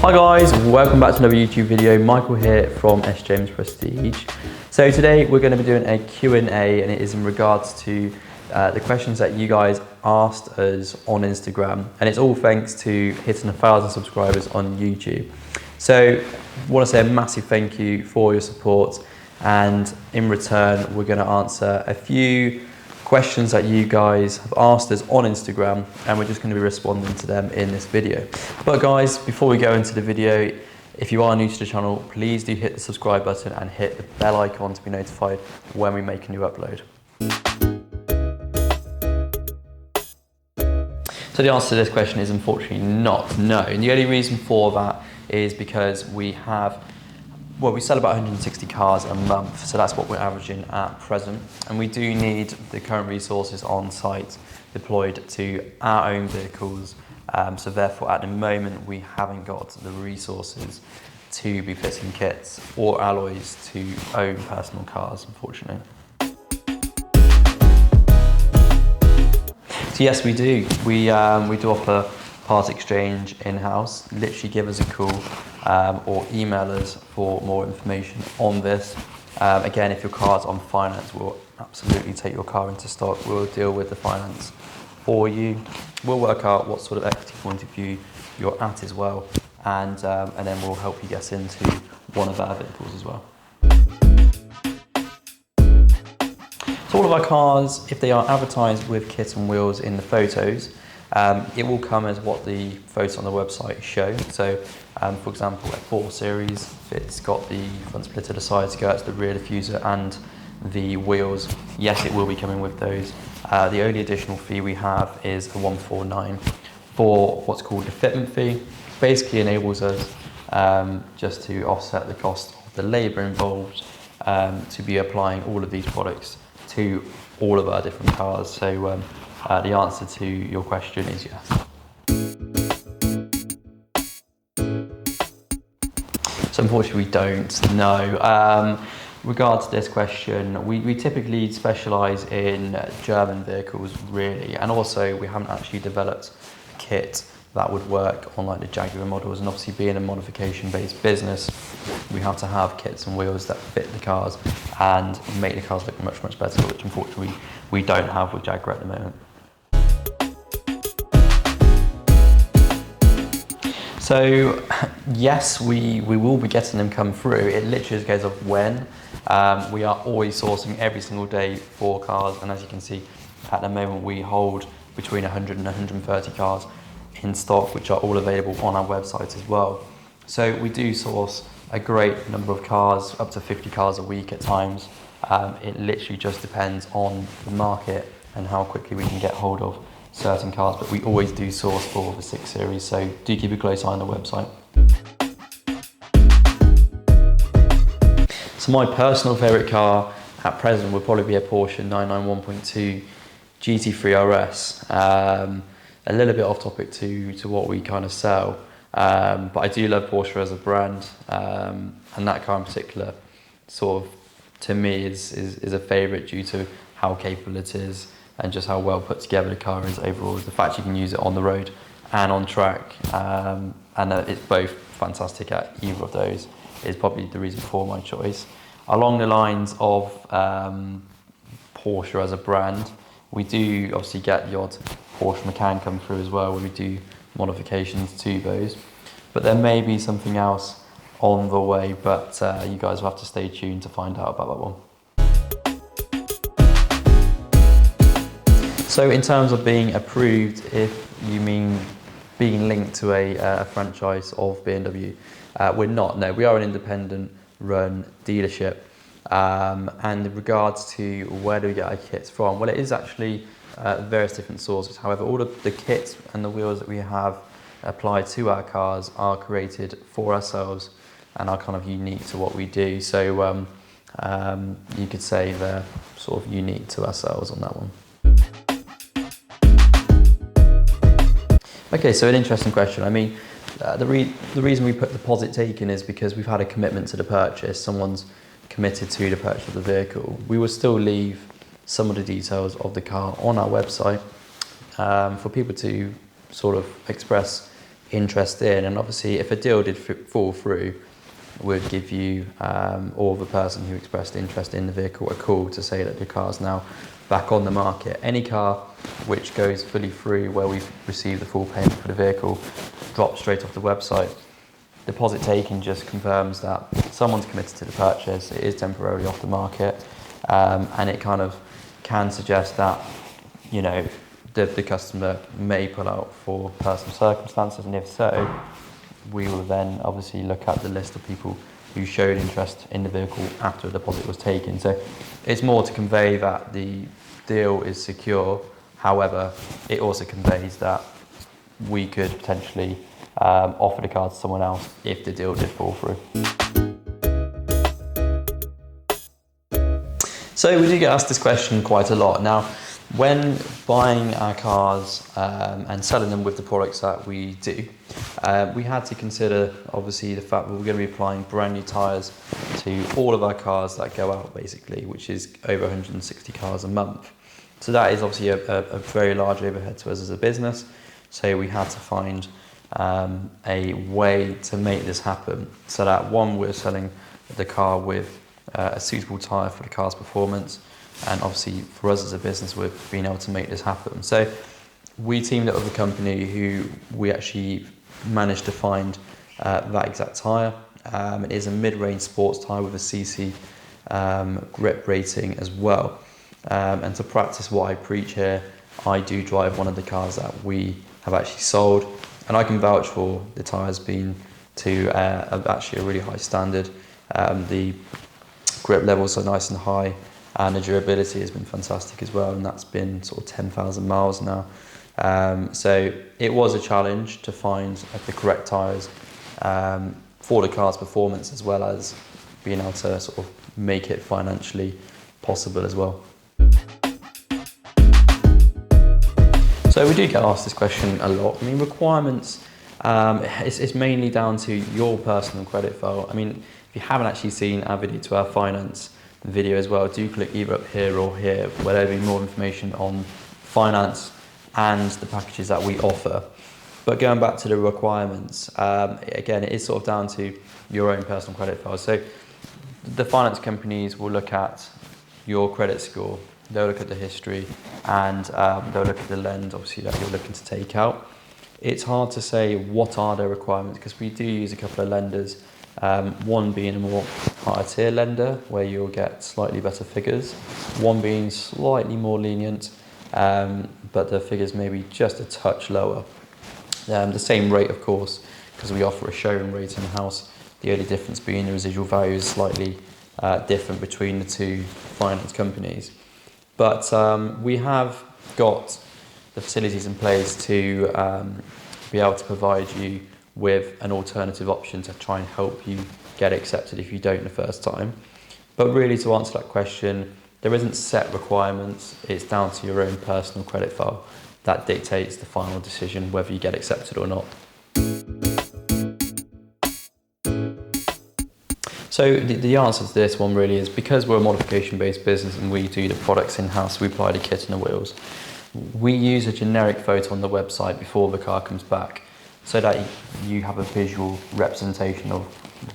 Hi guys, welcome back to another YouTube video. Michael here from S. James Prestige. So today we're going to be doing a Q&A, and it is in regards to the questions that you guys asked us on Instagram, and it's all thanks to hitting 1,000 subscribers on YouTube. So I want to say a massive thank you for your support, and in return we're going to answer a few questions that you guys have asked us on Instagram, and we're just going to be responding to them in this video. But guys, before we go into the video, if you are new to the channel, please do hit the subscribe button and hit the bell icon to be notified when we make a new upload. So the answer to this question is unfortunately not no, and the only reason for that is because we sell about 160 cars a month, so that's what we're averaging at present. And we do need the current resources on site deployed to our own vehicles. So therefore, at the moment, we haven't got the resources to be fitting kits or alloys to own personal cars, unfortunately. So yes, we do. We do offer part exchange in-house. Literally give us a call or email us for more information on this. Again, if your car's on finance, we'll absolutely take your car into stock. We'll deal with the finance for you. We'll work out what sort of equity point of view you're at as well, and then we'll help you get into one of our vehicles as well. So all of our cars, if they are advertised with kit and wheels in the photos, it will come as what the photos on the website show. So for example, a 4 Series, it's got the front splitter, the side skirts, the rear diffuser and the wheels. Yes, it will be coming with those. The only additional fee we have is a 149 for what's called the fitment fee. Basically enables us just to offset the cost of the labour involved to be applying all of these products to all of our different cars. So the answer to your question is yes. So unfortunately we don't know. Regards to this question, we typically specialise in German vehicles really, and also we haven't actually developed a kit that would work on like the Jaguar models, and obviously being a modification based business, we have to have kits and wheels that fit the cars and make the cars look much better, which unfortunately we don't have with Jaguar at the moment. So yes, we will be getting them come through. It literally just goes off when. We are always sourcing every single day for cars, and as you can see at the moment we hold between 100 and 130 cars in stock, which are all available on our website as well. So we do source a great number of cars, up to 50 cars a week at times. It literally just depends on the market and how quickly we can get hold of certain cars, but we always do source for the 6 Series, so do keep a close eye on the website. So my personal favourite car at present would probably be a Porsche 991.2 GT3 RS. A little bit off topic to what we kind of sell, but I do love Porsche as a brand, and that car in particular sort of to me is a favourite due to how capable it is and just how well put together the car is overall. The fact you can use it on the road and on track, and it's both fantastic at either of those, is probably the reason for my choice. Along the lines of Porsche as a brand, we do obviously get the odd Porsche Macan come through as well when we do modifications to those. But there may be something else on the way, but you guys will have to stay tuned to find out about that one. So in terms of being approved, if you mean being linked to a franchise of BMW, we're not, no, we are an independent run dealership. And in regards to where do we get our kits from, well, it is actually various different sources. However, all of the kits and the wheels that we have applied to our cars are created for ourselves and are kind of unique to what we do. So you could say they're sort of unique to ourselves on that one. Okay, so an interesting question. I mean, the reason we put deposit taken is because we've had a commitment to the purchase. Someone's committed to the purchase of the vehicle. We will still leave some of the details of the car on our website for people to sort of express interest in. And obviously if a deal did fall through, we'd give you or the person who expressed interest in the vehicle a call to say that the car's now back on the market. Any car which goes fully through where we've received the full payment for the vehicle drops straight off the website. Deposit taken just confirms that someone's committed to the purchase, it is temporarily off the market, and it kind of can suggest that, you know, the customer may pull out for personal circumstances, and if so, we will then obviously look at the list of people who showed interest in the vehicle after a deposit was taken. So it's more to convey that the deal is secure. However, it also conveys that we could potentially offer the car to someone else if the deal did fall through. So we do get asked this question quite a lot. Now, when buying our cars and selling them with the products that we do, we had to consider obviously the fact that we're going to be applying brand new tyres to all of our cars that go out basically, which is over 160 cars a month. So that is obviously a very large overhead to us as a business. So we had to find a way to make this happen, so that one, we're selling the car with a suitable tyre for the car's performance, and obviously for us as a business we've been able to make this happen. So we teamed up with a company who we actually managed to find that exact tyre. It is a mid-range sports tyre with a CC grip rating as well, and to practice what I preach here, I do drive one of the cars that we have actually sold, and I can vouch for the tyres being to actually a really high standard. The grip levels are nice and high, and the durability has been fantastic as well, and that's been sort of 10,000 miles now. So it was a challenge to find the correct tyres for the car's performance, as well as being able to sort of make it financially possible as well. So we do get asked this question a lot. I mean, requirements, it's mainly down to your personal credit file. I mean, if you haven't actually seen our video to our finance video as well, do click either up here or here, where there'll be more information on finance and the packages that we offer. But going back to the requirements, again, it is sort of down to your own personal credit file. So the finance companies will look at your credit score, they'll look at the history, and they'll look at the lend, obviously, that you're looking to take out. It's hard to say what are their requirements, because we do use a couple of lenders, one being a more higher tier lender where you'll get slightly better figures, one being slightly more lenient, but the figures may be just a touch lower. The same rate, of course, because we offer a showroom rate in-house, the only difference being the residual value is slightly different between the two finance companies. But we have got the facilities in place to be able to provide you with an alternative option to try and help you get accepted if you don't the first time. But really, to answer that question, there isn't set requirements. It's down to your own personal credit file that dictates the final decision whether you get accepted or not. So the answer to this one really is, because we're a modification-based business and we do the products in-house, we apply the kit and the wheels, we use a generic photo on the website before the car comes back, so that you have a visual representation of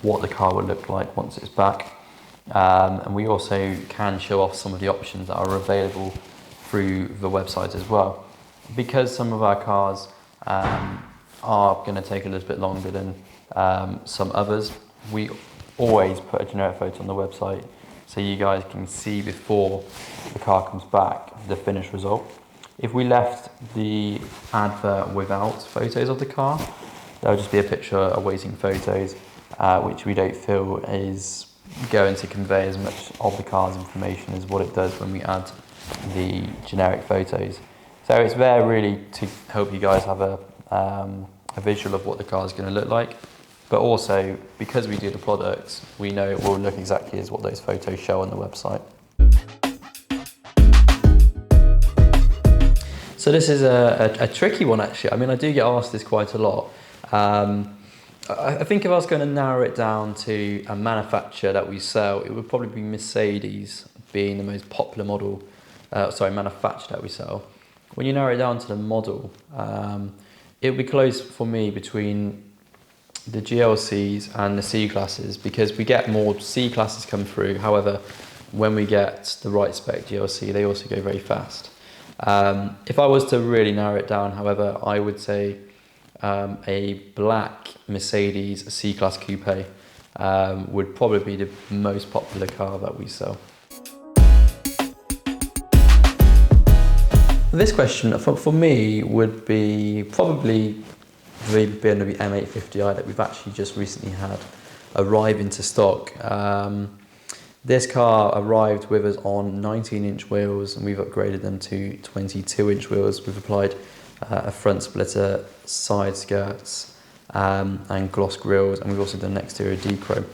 what the car will look like once it's back. And we also can show off some of the options that are available through the website as well. Because some of our cars are going to take a little bit longer than some others, we always put a generic photo on the website so you guys can see before the car comes back the finished result. If we left the advert without photos of the car, there'll just be a picture awaiting photos, which we don't feel is going to convey as much of the car's information as what it does when we add the generic photos. So it's there really to help you guys have a visual of what the car is going to look like, but also because we do the products, we know it will look exactly as what those photos show on the website. So this is a tricky one, actually. I mean, I do get asked this quite a lot. I think if I was going to narrow it down to a manufacturer that we sell, it would probably be Mercedes being the most popular manufacturer that we sell. When you narrow it down to the model, it would be close for me between the GLCs and the C classes, because we get more C classes come through. However, when we get the right spec GLC, they also go very fast. If I was to really narrow it down, however, I would say a black Mercedes C-Class Coupe would probably be the most popular car that we sell. This question for me would be probably the BMW M850i that we've actually just recently had arrive into stock. This car arrived with us on 19-inch wheels, and we've upgraded them to 22-inch wheels. We've applied a front splitter, side skirts, and gloss grills, and we've also done an exterior dechrome.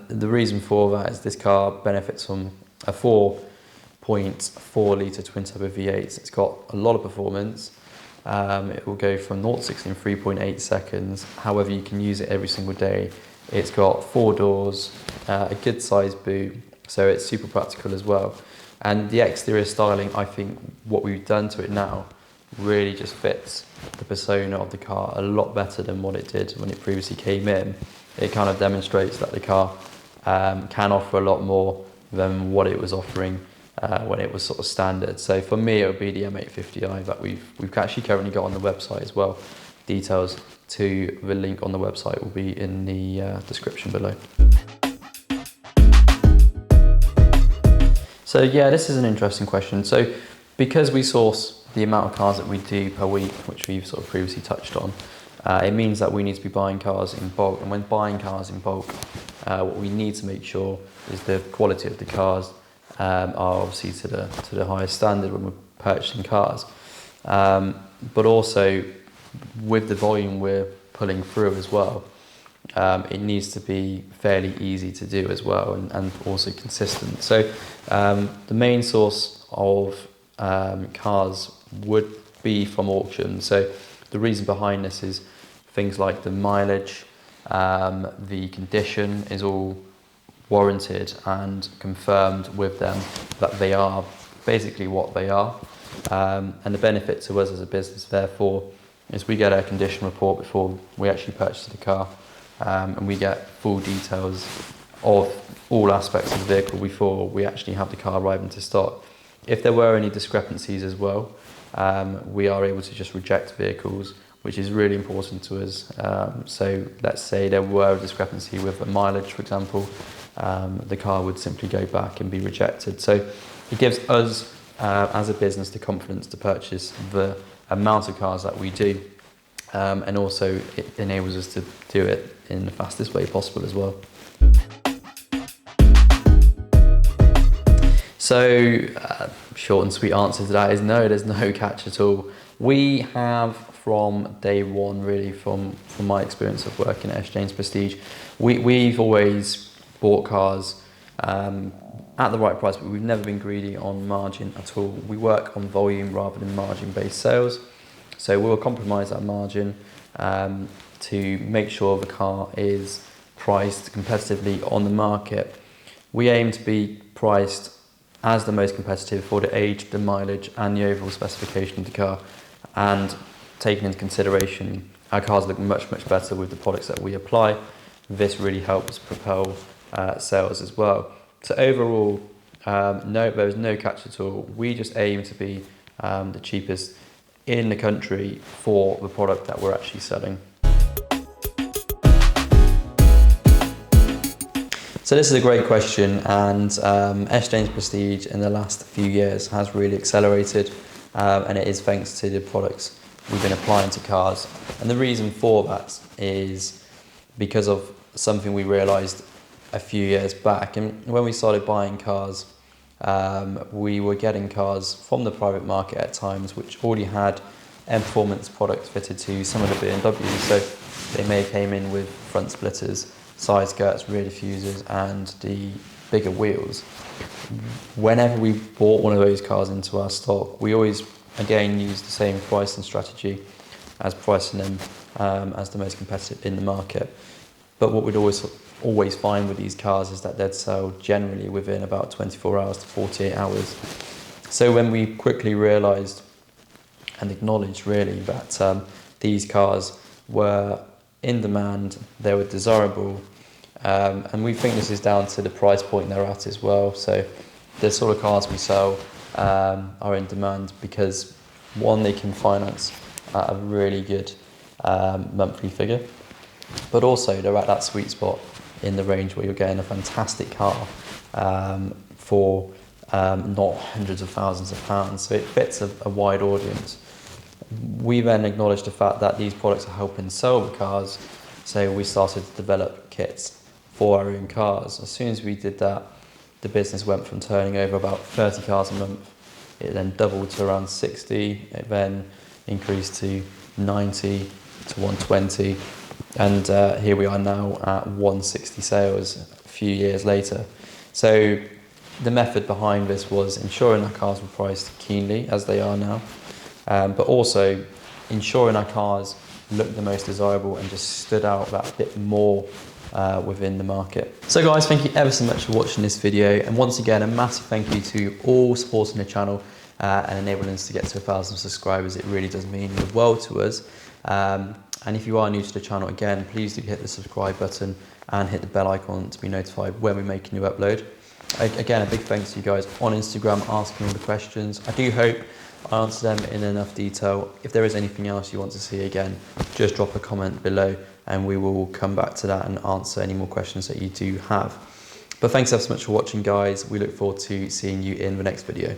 The reason for that is this car benefits from a 4.4 litre twin turbo V8. It's got a lot of performance. It will go from 0 to 60 in 3.8 seconds. However, you can use it every single day. It's got 4 doors, a good sized boot, so it's super practical as well. And the exterior styling, I think what we've done to it now really just fits the persona of the car a lot better than what it did when it previously came in. It kind of demonstrates that the car can offer a lot more than what it was offering when it was sort of standard. So for me, it would be the M850i that we've actually currently got on the website as well. Details to the link on the website will be in the description below. So yeah, this is an interesting question. So because we source the amount of cars that we do per week, which we've sort of previously touched on, it means that we need to be buying cars in bulk. And when buying cars in bulk, what we need to make sure is the quality of the cars are obviously to the highest standard when we're purchasing cars. But also with the volume we're pulling through as well, it needs to be fairly easy to do as well, and also consistent. So the main source of cars would be from auction. So the reason behind this is things like the mileage, the condition is all warranted and confirmed with them that they are basically what they are. And the benefit to us as a business, therefore, is we get a condition report before we actually purchase the car, and we get full details of all aspects of the vehicle before we actually have the car arrive into stock. If there were any discrepancies as well, we are able to just reject vehicles, which is really important to us. So let's say there were a discrepancy with the mileage, for example, the car would simply go back and be rejected. So it gives us as a business the confidence to purchase the amount of cars that we do, and also it enables us to do it in the fastest way possible as well. So short and sweet answer to that is no, there's no catch at all. We have from day one, really, from my experience of working at James Prestige, we've always bought cars at the right price, but we've never been greedy on margin at all. We work on volume rather than margin-based sales. So we'll compromise that margin to make sure the car is priced competitively on the market. We aim to be priced as the most competitive for the age, the mileage, and the overall specification of the car. And taking into consideration, our cars look much, much better with the products that we apply. This really helps propel sales as well. So overall, no, there is no catch at all. We just aim to be the cheapest in the country for the product that we're actually selling. So this is a great question, and James Prestige in the last few years has really accelerated, and it is thanks to the products we've been applying to cars. And the reason for that is because of something we realised a few years back. And when we started buying cars, we were getting cars from the private market at times which already had M Performance products fitted to some of the BMWs. So they may have came in with front splitters, side skirts, rear diffusers, and the bigger wheels. Whenever we bought one of those cars into our stock, we always again use the same pricing strategy as pricing them as the most competitive in the market. But what we'd always find with these cars is that they'd sell generally within about 24 hours to 48 hours. So when we quickly realised and acknowledged really that these cars were in demand, they were desirable, and we think this is down to the price point they're at as well. So the sort of cars we sell are in demand because, one, they can finance at a really good monthly figure, but also they're at that sweet spot in the range where you're getting a fantastic car for not hundreds of thousands of pounds. So it fits a wide audience. We then acknowledge the fact that these products are helping sell the cars, so we started to develop kits for our own cars. As soon as we did that, the business went from turning over about 30 cars a month. It then doubled to around 60. It then increased to 90 to 120. And here we are now at 160 sales a few years later. So the method behind this was ensuring our cars were priced keenly, as they are now, but also ensuring our cars looked the most desirable and just stood out that bit more within the market. So guys, thank you ever so much for watching this video, and once again a massive thank you to all supporting the channel and enabling us to get to 1,000 subscribers. It really does mean the world to us. And if you are new to the channel, again, please do hit the subscribe button and hit the bell icon to be notified when we make a new upload. Again, a big thanks to you guys on Instagram asking all the questions. I do hope I answer them in enough detail. If there is anything else you want to see again, just drop a comment below and we will come back to that and answer any more questions that you do have. But thanks ever so much for watching, guys. We look forward to seeing you in the next video.